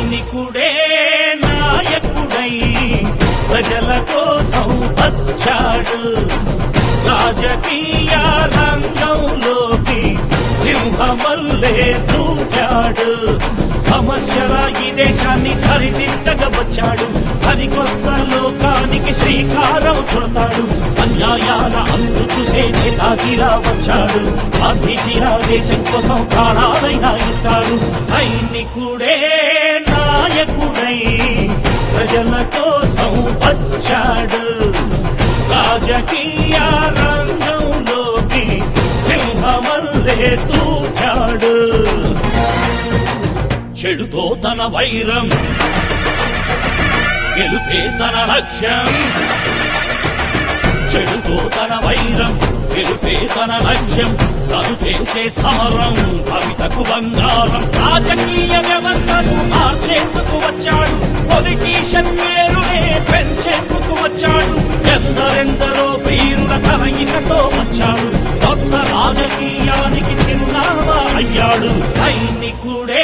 సైనికుడే నాయకుడై ప్రజల కోసం వచ్చాడు. రాజకీయ రంగంలోకి సింహమల్లే దూకాడు. సమస్యల ఈ దేశాన్ని సరిదిద్దగా వచ్చాడు. సరికొత్త లోకానికి శ్రీకారం చుడతాడు. అన్యాయాల అంతు చూసే నేతాజీలా వచ్చాడు. గాంధీజీలా దేశం కోసం ప్రాణాలైనా ఇస్తాడు. సైనికుడే నాయకుడై ప్రజల కోసం వచ్చాడు. రాజకీయ రంగంలోకి సింహమల్లే దూకాడు. చెడుతో తన వైరం, గెలుపే తన లక్ష్యం. చెడుతో తన వైరం, గెలుపే తన లక్ష్యం. తను చేసే సమరం కవితకు బంగారం. రాజకీయ వ్యవస్థను మార్చేందుకు వచ్చాడు. పొలిటీషియన్ పేరునే పెంచేందుకు వచ్చాడు. ఎందరెందరో వీరుల కలయికతో వచ్చాడు. కొత్త రాజకీయానికి చిరునామా అయ్యాడు. సైనికుడే